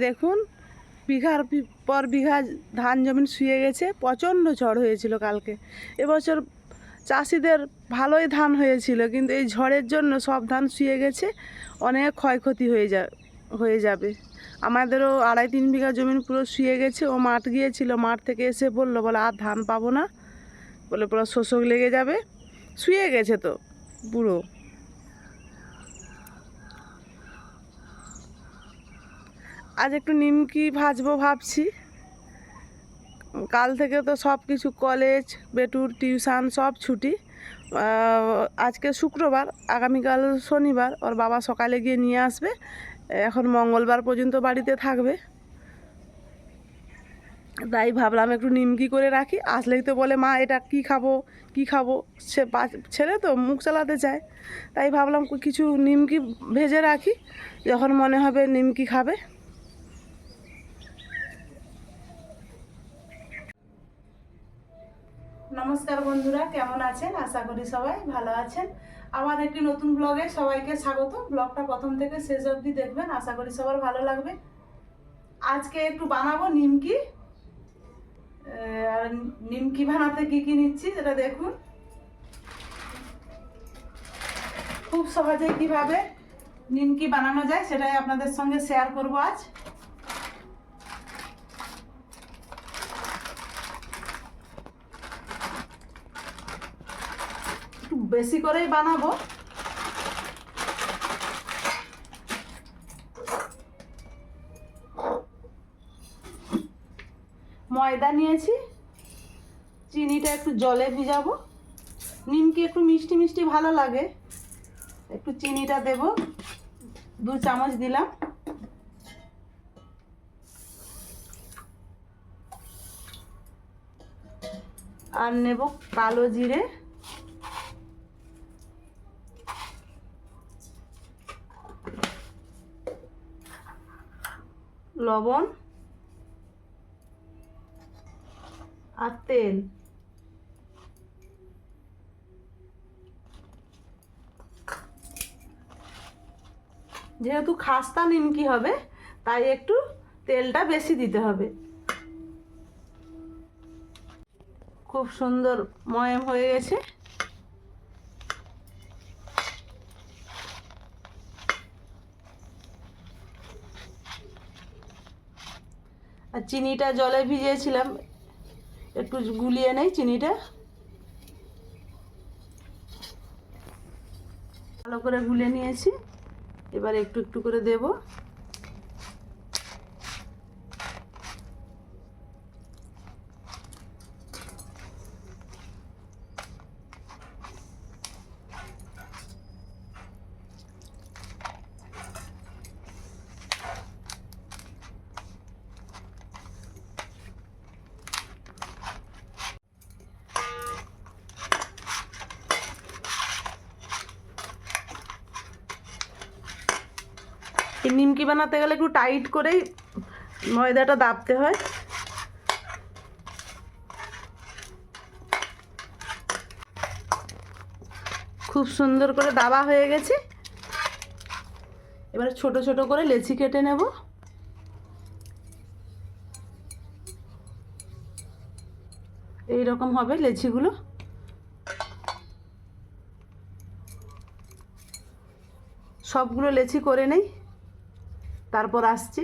দেখুন বিঘার পর বিঘা ধান জমি শুয়ে গেছে। প্রচণ্ড ঝড় হয়েছিল কালকে। এবছর চাষিদের ভালোই ধান হয়েছিল, কিন্তু এই ঝড়ের জন্য সব ধান শুয়ে গেছে। অনেক ক্ষয়ক্ষতি হয়ে যাবে। আমাদেরও 2.5-3 বিঘা জমি পুরো শুয়ে গেছে। ও মাঠ গিয়েছিল, মাঠ থেকে এসে বলে আর ধান পাবো না, বলে পুরো শোষক লেগে যাবে। শুয়ে গেছে তো পুরো। আজ একটু নিমকি ভাজবো ভাবছি। কাল থেকে তো সব কিছু কলেজ, বেটুর টিউশন সব ছুটি। আজকে শুক্রবার, আগামীকাল শনিবার। ওর বাবা সকালে গিয়ে নিয়ে আসবে। এখন মঙ্গলবার পর্যন্ত বাড়িতে থাকবে। তাই ভাবলাম একটু নিমকি করে রাখি। আসলেই তো বলে মা এটা কি খাবো কি খাবো। ছেলে তো মুখ চালাতে চায়। তাই ভাবলাম কিছু নিমকি ভেজে রাখি, যখন মনে হবে নিমকি খাবে। নমস্কার বন্ধুরা, কেমন আছেন? আশা করি সবাই ভালো আছেন। আমার একটি নতুন ব্লগে সবাইকে স্বাগত। ব্লগটা প্রথম থেকে শেষ অবধি দেখবেন, আশা করি সবার ভালো লাগবে। আজকে একটু বানাবো নিমকি। আর নিমকি বানাতে কি কি নিচ্ছি সেটা দেখুন। খুব সহজে কিভাবে নিমকি বানানো যায় সেটাই আপনাদের সঙ্গে শেয়ার করব আজ। একটু বেশি করেই বানাবো। ময়দা নিয়েছি, চিনিটা একটু জলে ভিজাবো। নিমকি একটু মিষ্টি মিষ্টি ভালো লাগে, একটু চিনিটা দেব। 2 চামচ দিলাম। আর নেব কালো জিরে, লবণ আর তেল। যেহেতু খাস্তা নিমকি হবে, তাই একটু তেলটা বেশি দিতে হবে। খুব সুন্দর ময়াম হয়ে গেছে। আর চিনিটা জলে ভিজিয়েছিলাম, একটু গুলিয়ে নেই চিনিটা। ভালো করে গুলে নিয়েছি। এবার একটু একটু করে দেব। এই নিমকি বানাতে গেলে একটু টাইট করেই ময়দাটা দাবতে হয়। খুব সুন্দর করে দাবা হয়ে গেছে। এবার ছোট ছোট করে লেচি কেটে নেব। এই রকম হবে লেচিগুলো। সবগুলো লেচি করে নেই, তারপর আসছি।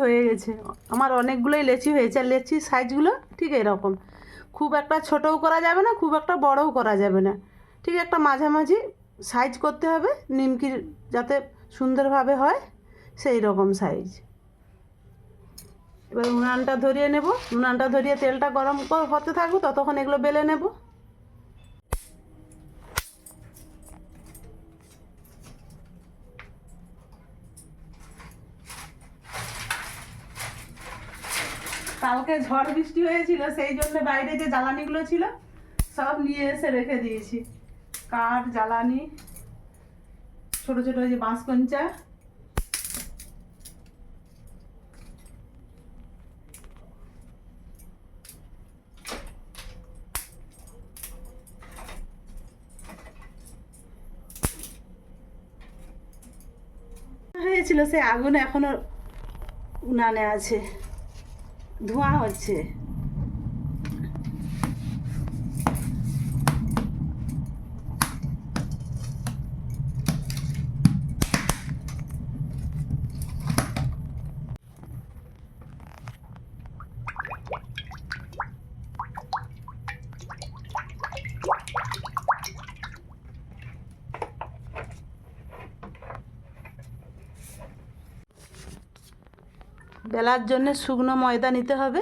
হয়ে গেছে আমার, অনেকগুলোই লেচি হয়েছে। আর লেচির সাইজগুলো ঠিক এরকম। খুব একটা ছোটও করা যাবে না, খুব একটা বড়ও করা যাবে না। ঠিক একটা মাঝামাঝি সাইজ করতে হবে নিমকির, যাতে সুন্দরভাবে হয় সেই রকম সাইজ। এবার উনানটা ধরিয়ে নেব। উনানটা ধরিয়ে তেলটা গরম হতে থাকবো, ততক্ষণ এগুলো বেলে নেব। কালকে ঝড় বৃষ্টি হয়েছিল, সেই জন্য বাইরে যে জ্বালানিগুলো ছিল সব নিয়ে এসে রেখে দিয়েছি। কাঠ, জ্বালানি, ছোট ছোট যে বাঁশকঞ্চা। হয়েছিল সে আগুন এখনো উনানে আছে, ধোঁয়া হচ্ছে। বেলার জন্য শুকনো ময়দা নিতে হবে।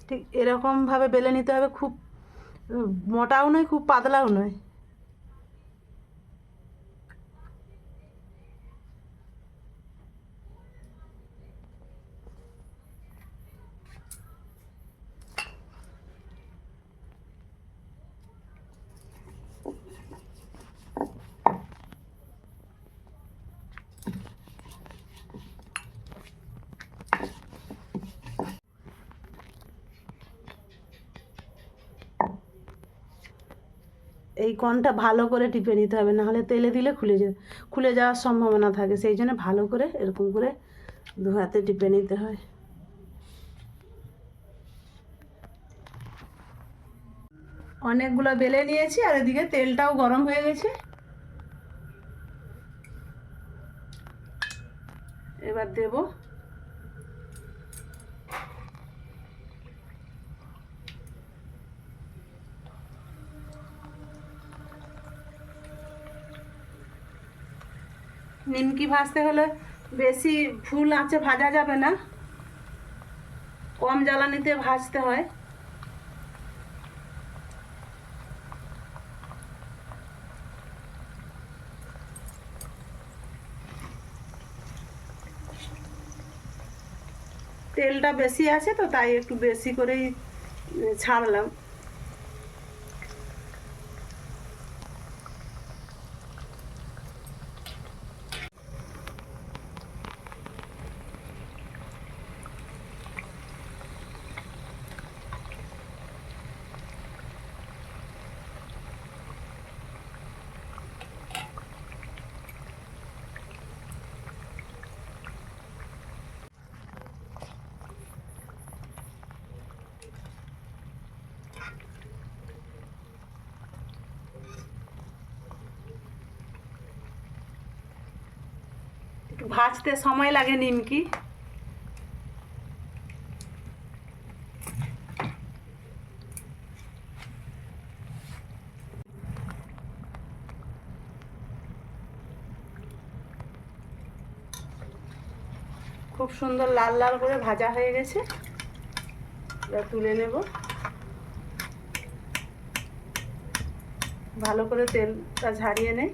ঠিক এরকমভাবে বেলে নিতে হবে, খুব মোটাও নয় খুব পাতলাও নয়। এই কোণটা ভালো করে টিপে নিতে হবে, নাহলে তেলে দিলে খুলে যাওয়ার সম্ভাবনা থাকে। সেই জন্য ভালো করে এরকম করে দু হাতে টিপে নিতে হয়। অনেকগুলো বেলে নিয়েছি, আর এদিকে তেলটাও গরম হয়ে গেছে। এবার দেব নিমকি। ভাজতে হলে বেশি ফুল আঁচে ভাজা যাবে না, কম জ্বালানিতে ভাজতে হয়। তেলটা বেশি আছে তো তাই একটু বেশি করেই ছাড়লাম। একটু ভাজতে সময় লাগে নিমকি। খুব সুন্দর লাল লাল করে ভাজা হয়ে গেছে, এবার তুলে নেব। ভালো করে তেলটা ঝারিয়ে নেই।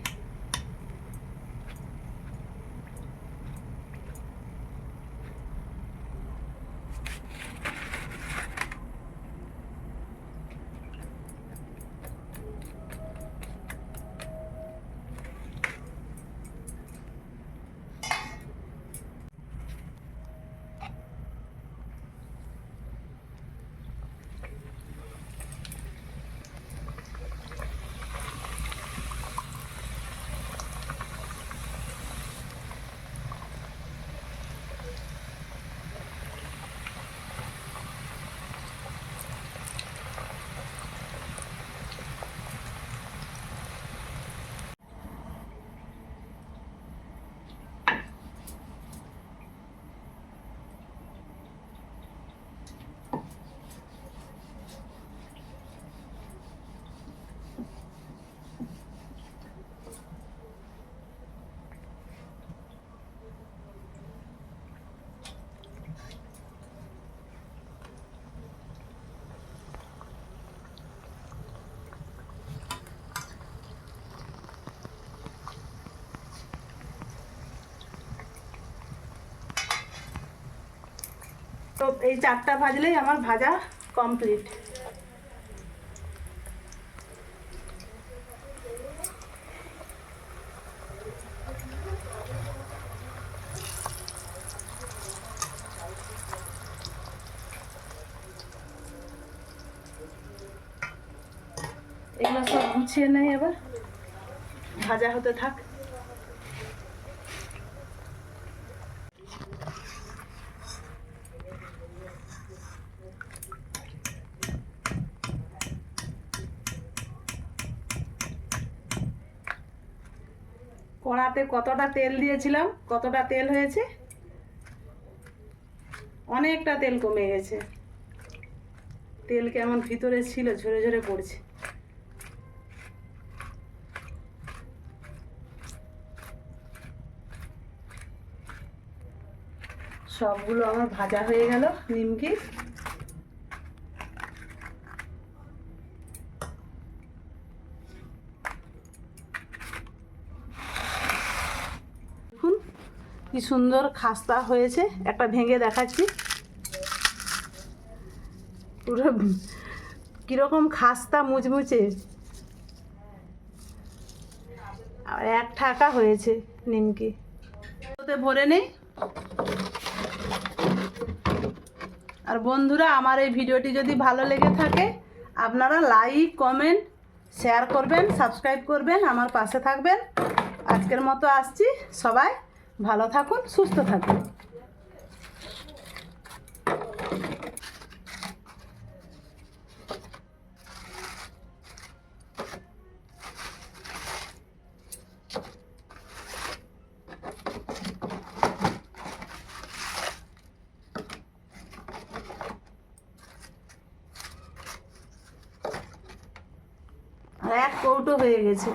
তো এই 4টা ভাজলেই আমার ভাজা কমপ্লিট। এগুলো সব গুছিয়ে নেই, এবার ভাজা হতে থাক। কড়াতে কতটা তেল দিয়েছিলাম, কতটা তেল হয়েছে, অনেকটা তেল কমে গেছে। তেল কেমন ভিতরে ছিল, ঝরে ঝরে পড়ছে। সবগুলো আমার ভাজা হয়ে গেল নিমকি। দেখুন কি সুন্দর খাস্তা হয়েছে, একটা ভেঙে দেখাচ্ছি। পুরো কিরকম খাস্তা মুচমুচে, আর 1 ঠাকা হয়েছে নিমকি। ওতে ভরে নেই। আর বন্ধুরা, আমার এই ভিডিওটি যদি ভালো লেগে থাকে, আপনারা লাইক, কমেন্ট, শেয়ার করবেন, সাবস্ক্রাইব করবেন, আমার পাশে থাকবেন। আজকের মতো আসছি, সবাই ভালো থাকুন, সুস্থ থাকুন। আর 1 কৌটো হয়ে গেছে।